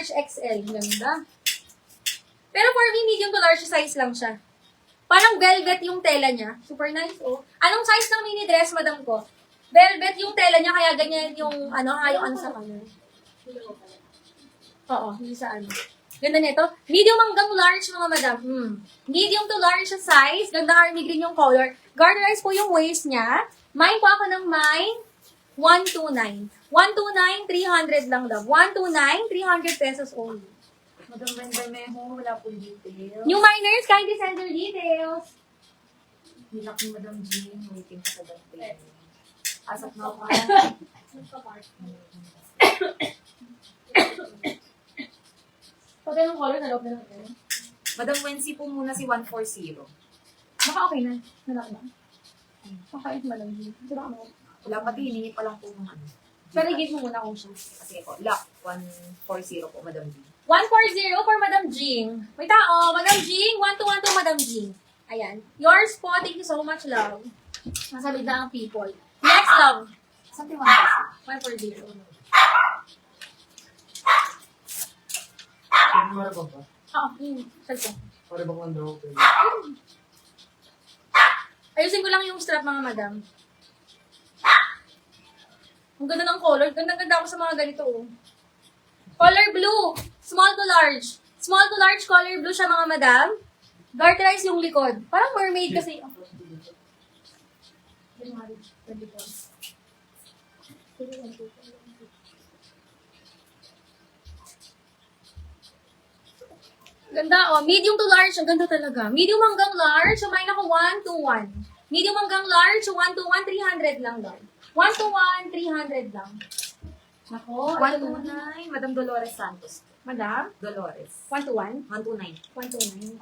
large XL. Ganda. Pero for me, medium to large size lang siya. Parang velvet yung tela niya. Super nice, oh. Anong size ng mini dress, madam ko? Velvet yung tela niya, kaya ganyan yung, yung sa color. Oo, hindi sa ano. Ganda nito. Medium hanggang large, mga madam. Medium to large siya size. Ganda army green yung color. Garterize po yung waist niya. Mine po ako ng mine. 129. 129, 300 lang daw. 129, 300 pesos only. Madam Benbermejo, wala po details. New miners, kindly send your details. Hilak ni Madam Jean, waiting sa dante. Asap na ako. Pati yung color na loob na natin. Madam Wency po muna si 140. Baka okay na. Nalak na. Okay, madam. Ito baka mo. Wala pati, hiningi pa lang po ng ano. Pero i-give mo muna kung siya. Kasi po, lock 140 po, Madam Jean. 140 for Madam Jing. May tao, Madam Jing. 1212 Madam Jing. Ayan. Yours po. Thank you so much, love. Masabi na ang people. Next, love. Something 140. 140. Pwede mo ba? Cellphone. Pwede ba kung ano? Ayusin ko lang yung strap, mga madam. Ang ganda ng color. Ganda-ganda ako sa mga ganito, oh. Color blue. Small to large. Small to large color blue siya, mga madam. Garterize yung likod. Parang mermaid kasi. Oh. Ganda, oh. Medium to large. Ang ganda talaga. Medium hanggang large. So, mine ako 1 to 1. Medium hanggang large. So, 1 to 1, 300 lang daw. 1 to 1, 300 lang. Ako, 129, Madam Dolores Santos. Madam? Dolores. 1 to 1? 129. 1 to 9.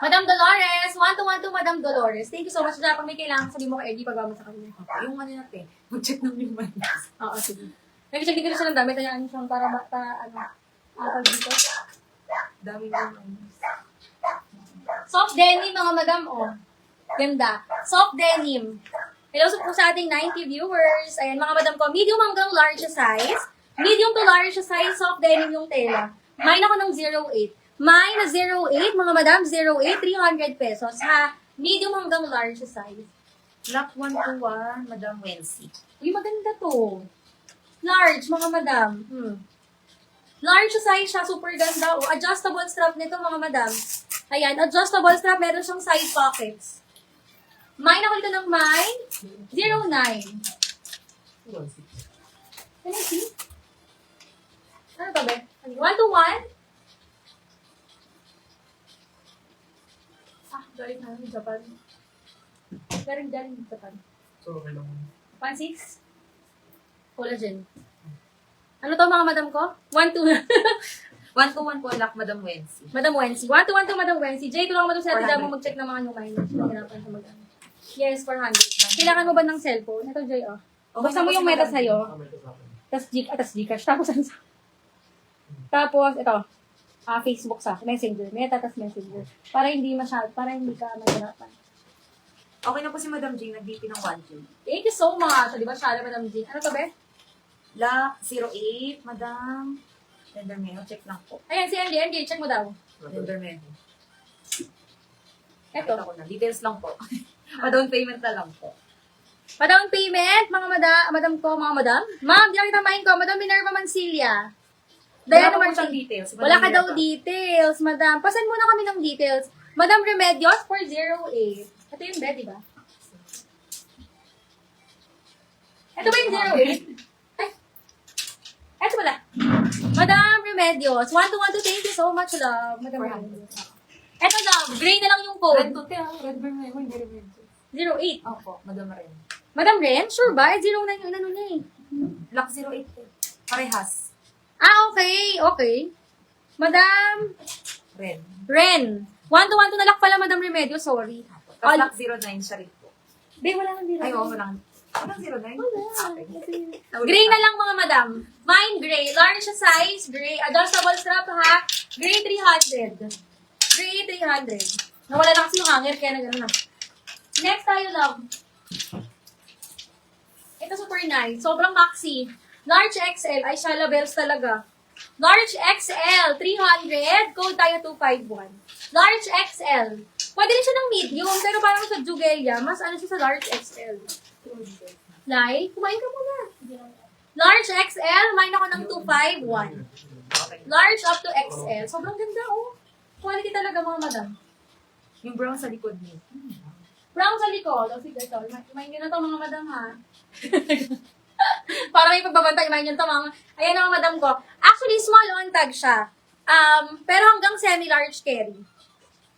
Madam Dolores! 1 to 1 to Madam Dolores. Thank you so much. Dapat may kailangan sabihin mo kay Eddie pag mo sa kanya. Yung ano natin, mag-check ng yung manis. Oo, sige. Nag-check din ko siya ng damit. Ayan siyang para pag dito. Dami yung manis. Soft denim, mga madam, oh. Ganda. Soft denim. Hello po sa ating 90 viewers. Ayan, mga madam ko, medium hanggang large size. Medium to large size, soft denim yung tela. Mine ako ng 08. Mine na 08, mga madam, 08, 300 pesos, ha? Medium hanggang large size. Lock 121, Madam Wency. Uy, maganda to. Large, mga madam. Large size siya, super ganda. Oh, adjustable strap nito, mga madam. Ayan, adjustable strap, meron siyang side pockets. Mine ako dito ng mine, 09. Can I see? Ano to, be? 1 to 1? Galing na ng Japan. Galing ng Japan. So, okay lang. 1.6? Collagen. Ano to, mga madam ko? 1 to 121 po, lock Madam Wency. Madam Wency. 1 to 1 to Madam Wency. Jay, tulungan mo to sa atin 400. mo mag-check ng mga new minors. Mahirapan sa mag-ano. Yes, 400. Kailangan mo ba ng cellphone? Ito, Jay, oh. Basta mo yung meta sa'yo. Tama ito sa akin. Tapos Gcash. Tapos ano sa... Tapos, ito. Facebook sa Messenger. Meta, tapos Messenger. Para hindi para hindi ka mahirapan. Okay na po si Madam Jean, nag-DP ng 1K. Thank you so much. Di ba, Shara, Madam Jean? Ano to, be? Lock 08, Madam Benbermejo, check lang po. Ayan, si MJ. Check mo daw. Benbermejo. Ito. Ito ko na, details lang po. Pa-down payment na lang po. Pa-down payment, mga madam ko, mga madam. Ma'am, di kita main ko. Madam Minerva Mancilia. Wala Diana pa po siyang Martin. details. Wala ka daw Minerva. details, madam. Pasan muna kami ng details. Madam Remedios for 08. Ito yung bed, di ba? Ito ba yung 08? Ay. Ito pala. Madam Remedios. 1 to 1 to thank you so much, love. Madam Remedios. Ito, love. Gray na lang yung Red code. to Red Bermejo, hindi red. 08. Opo, Madam Ren. Madam Ren? Sure ba? 09 yung ano niya eh. Lock 08 po. Parehas. Okay. Madam Ren. Ren. 1 to 1 to nalak pala, Madam Remedio. Sorry. Tapos lock 09 siya rin po. Be, wala nang dito. Ay, oo, walang 09? Gray na lang, mga madam. Mine gray. Large size, gray. Adjustable strap, ha? Gray 300. Gray 300. Nawala na kasi yung hanger, kaya na gano'n na. Next tayo, love. Ito super nice. Sobrang maxi. Large XL. Ay, Shala Bells talaga. Large XL, 300. Code tayo 251. Large XL. Pwede rin siya ng medium, pero parang sa Jugelia, mas ano siya sa large XL. Lai, kumain ka muna. Large XL, kumain ako ng 251. Large up to XL. Sobrang ganda, oh. Quality talaga, mga madam. Yung brown sa likod niyo. Brown sa likod. O sige, tol. Kumain nyo na to, mga madam, ha? Para may pagbabantay, kumain nyo to, mga... Ayan ang madam ko. Actually, small on tag siya. Pero hanggang semi-large carry.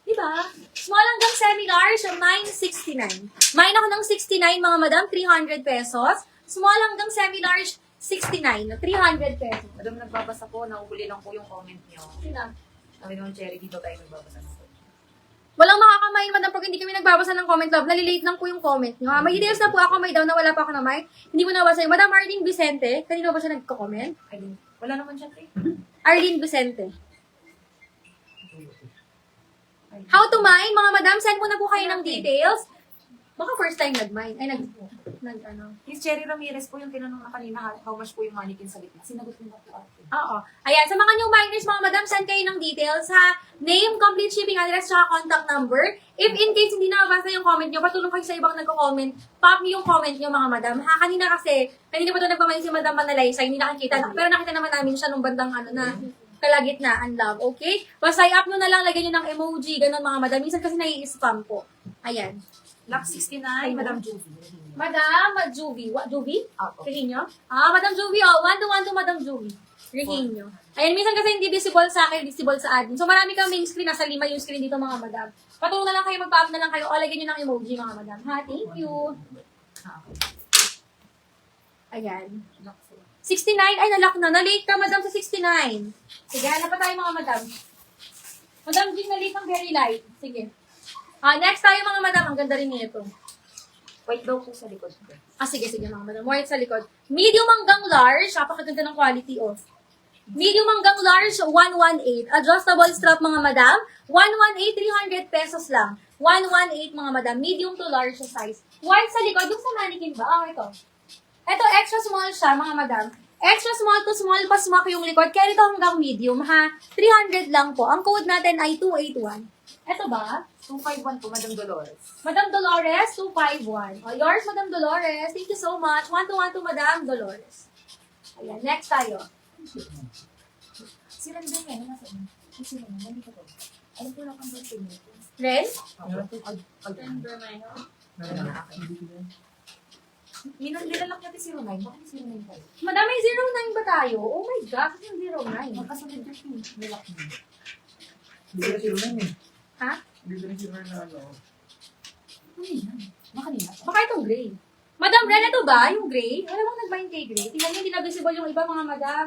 Diba? Small hanggang semi-large, 969. Mine ako ng 69, mga madam, 300 pesos. Small hanggang semi-large, 69, 300 pesos. Madam, nagbabasa po, nauhuli lang po yung comment niyo. Sina? Sabi naman, Cherry, dito tayo nagbabasa. Walang makakamain, madam, pag hindi kami nagbabasa ng comment love, nalilate lang po yung comment nyo. Ha? May details na po ako, may down na wala pa ako na mic. Hindi mo nabasa yung Madam Arlene Vicente. Kanino ba siya nagko-comment? Ayun. Wala naman siya, Trey. Arlene Vicente. How to mine, mga madam, send mo na po kayo ng details. Baka first time nag-mine. Ay, ano. Yung Cherry Ramirez po yung tinanong na kanina, how much po yung mannequin sa gitna. Sinagot ko na po ate. Oo. Ayan, sa mga new miners, mga madam, send kayo ng details ha. Name, complete shipping address, tsaka contact number. If in case hindi nabasa yung comment nyo, patulong kayo sa ibang nagko-comment, pop nyo yung comment nyo, mga madam. Ha, kanina pa ito nagpamain si Madam Manalay, hindi nakikita. Pero nakita naman namin siya nung bandang kalagitnaan, love. Okay? Basta i-up nyo na lang, lagyan nyo ng emoji, ganun, mga madam. Minsan kasi nai-spam po. Ayan. Lock 69, Madam Juvie. Madam Juvie. What, Juvie? Ako. Rehinyo? Madam Juvie, oh. 1 to Madam Juvie. Rehinyo. Ayan, minsan kasi hindi visible sa akin, visible sa admin. So, marami kang main screen. Nasa 5 yung screen dito, mga madam. Patulong na lang kayo, mag-pa-up na lang kayo. O, lagyan nyo ng emoji, mga madam. Ha? Thank you. Ayan. 69. Ay, nalock na. Na-late ka, madam, sa 69. Sige, hanap pa tayo, mga madam. Madam Jean, na-late ng very light. Sige. Next tayo, mga madam. Ang ganda rin nito. White daw po sa likod. Sige, mga madam. White sa likod. Medium hanggang large. Napakaganda ng quality, oh. Medium hanggang large, 118. Adjustable strap, mga madam. 118, 300 pesos lang. 118, mga madam. Medium to large size. White sa likod. Yung sa mannequin ba? Ito. Ito, extra small siya, mga madam. Extra small to small pa smock yung likod. Kaya ito hanggang medium, ha? 300 lang po. Ang code natin ay 281. Ito ba? 251 po, Madam Dolores. Madam Dolores, 251. Yours, Madam Dolores. Thank you so much. 1 to Madam Dolores. Ayan, next tayo. Si Ren din yan, nasa inyo. Si Ren, nandito po. Alam ko lang ang birthday niyo po. Ren? Nilalak natin si Ronay. Bakit si Ronay tayo? Madam, may 09 ba tayo? Oh my gosh, yung 09. Magkasunod yung nilak niyo. Hindi na sila nun eh. Ha? Hindi na sila na ano. Ano yan? Makanina. Baka itong gray. Madam Ren, ito ba? Yung gray? Alam mo nag-bind kay gray? Tingnan niyo, hindi na visible yung iba, mga madam.